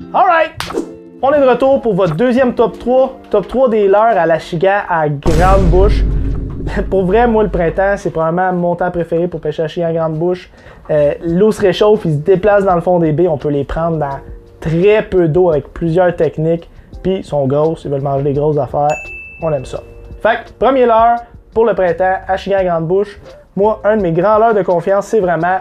Alright! On est de retour pour votre deuxième top 3. Top 3 des leurres à l'achigan à grande bouche. Pour vrai, moi, le printemps, c'est probablement mon temps préféré pour pêcher l'achigan à grande bouche. L'eau se réchauffe, ils se déplacent dans le fond des baies. On peut les prendre dans très peu d'eau avec plusieurs techniques. Puis, ils sont grosses, ils veulent manger des grosses affaires. On aime ça. Fait que, premier leurre pour le printemps, achigan à grande bouche. Moi, un de mes grands leurres de confiance, c'est vraiment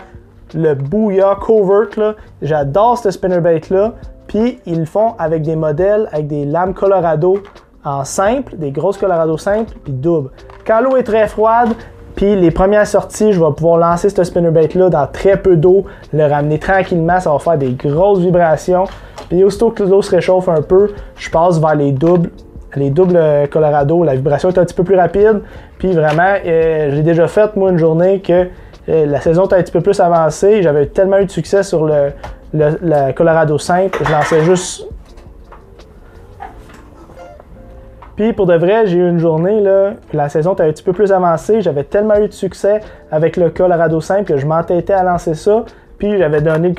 le Booyah Covert. J'adore ce spinnerbait-là. Puis, ils le font avec des modèles, avec des lames Colorado en simple, des grosses Colorado simples, puis double. Quand l'eau est très froide, puis les premières sorties, je vais pouvoir lancer ce spinnerbait-là dans très peu d'eau, le ramener tranquillement, ça va faire des grosses vibrations. Puis aussitôt que l'eau se réchauffe un peu, je passe vers les doubles Colorado, la vibration est un petit peu plus rapide. Puis vraiment, j'ai déjà fait, moi, une journée que la saison était un petit peu plus avancée, j'avais tellement eu de succès sur le Colorado simple, je lançais juste. Puis pour de vrai, j'ai eu une journée, là, la saison était un petit peu plus avancée, j'avais tellement eu de succès avec le Colorado simple que je m'entêtais à lancer ça. Puis j'avais donné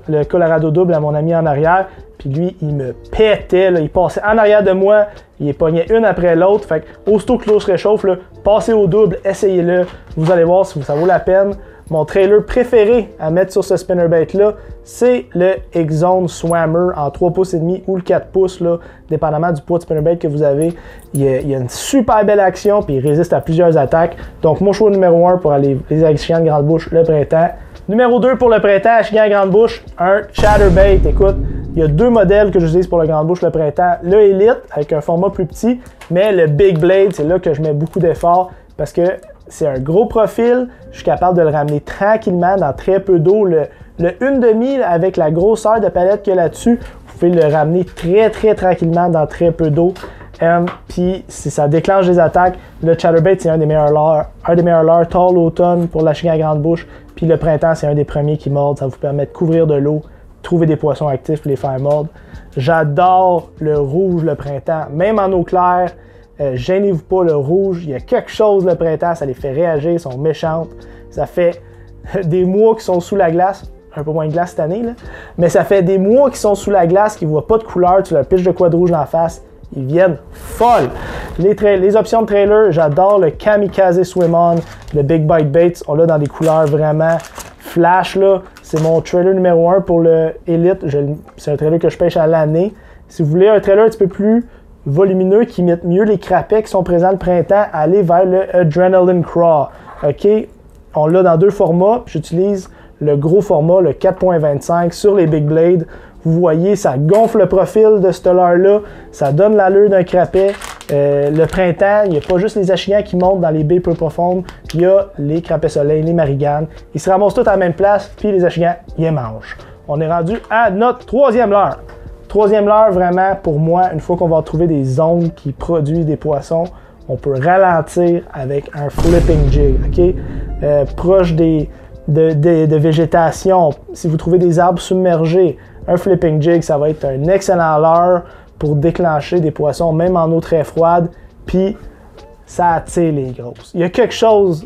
le Colorado double à mon ami en arrière. Puis lui, il me pétait, là, il passait en arrière de moi, il les pognait une après l'autre. Fait que aussitôt que l'eau se réchauffe, là, passez au double, essayez-le. Vous allez voir si ça vaut la peine. Mon trailer préféré à mettre sur ce spinnerbait-là, c'est le X-Zone Swammer en 3 pouces et demi ou le 4 pouces, là, dépendamment du poids de spinnerbait que vous avez. Il a une super belle action, puis il résiste à plusieurs attaques. Donc mon choix numéro 1 pour aller les achigans de grande bouche le printemps. Numéro 2 pour le printemps, achigan à grande bouche, un chatterbait. Écoute, il y a deux modèles que j'utilise pour le grande bouche le printemps. Le Elite, avec un format plus petit, mais le Big Blade, c'est là que je mets beaucoup d'efforts parce que c'est un gros profil. Je suis capable de le ramener tranquillement dans très peu d'eau. Le 1,5 avec la grosseur de palette qu'il y a là-dessus, vous pouvez le ramener très tranquillement dans très peu d'eau. Puis si ça déclenche des attaques, le chatterbait c'est un des meilleurs leurres tall automne pour l'achigan à grande bouche. Puis le printemps c'est un des premiers qui mordent. Ça vous permet de couvrir de l'eau, trouver des poissons actifs et les faire mordre. J'adore le rouge le printemps, même en eau claire. Gênez-vous pas, le rouge, il y a quelque chose le printemps, ça les fait réagir, ils sont méchantes. Ça fait des mois qu'ils sont sous la glace, un peu moins de glace cette année, là. Mais ça fait des mois qu'ils sont sous la glace, qu'ils ne voient pas de couleur, tu leur pitches de quoi de rouge en face, ils viennent folles. Les options de trailer, j'adore le Kamikaze Swim On, le Big Bite Baits, on l'a dans des couleurs vraiment flash, là. C'est mon trailer numéro 1 pour le Elite, c'est un trailer que je pêche à l'année. Si vous voulez un trailer un petit peu plus volumineux qui imite mieux les crapets qui sont présents le printemps, allez vers le Adrenaline Craw. OK? On l'a dans deux formats. J'utilise le gros format, le 4.25 sur les Big Blade. Vous voyez, ça gonfle le profil de ce leurre-là. Ça donne l'allure d'un crapet. Le printemps, il n'y a pas juste les achigans qui montent dans les baies peu profondes. Il y a les crapets soleil, les mariganes. Ils se ramassent tous à la même place, puis les achigans, ils les mangent. On est rendu à notre troisième leurre. Troisième leurre, vraiment, pour moi, une fois qu'on va trouver des zones qui produisent des poissons, on peut ralentir avec un flipping jig, OK? Proche de végétation, si vous trouvez des arbres submergés, un flipping jig, ça va être un excellent leurre pour déclencher des poissons, même en eau très froide, puis ça attire les grosses. Il y a quelque chose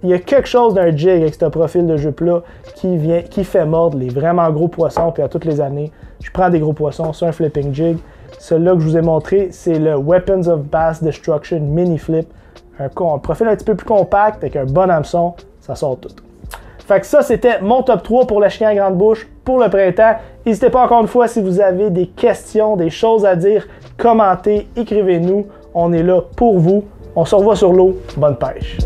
d'un jig avec ce profil de jupe-là qui fait mordre les vraiment gros poissons, puis à toutes les années, je prends des gros poissons sur un flipping jig. Celui-là que je vous ai montré, c'est le Weapons of Bass Destruction Mini Flip. Un profil un petit peu plus compact avec un bon hameçon, ça sort tout. Fait que ça, c'était mon top 3 pour l'achigan à grande bouche pour le printemps. N'hésitez pas encore une fois, si vous avez des questions, des choses à dire, commentez, écrivez-nous. On est là pour vous. On se revoit sur l'eau. Bonne pêche!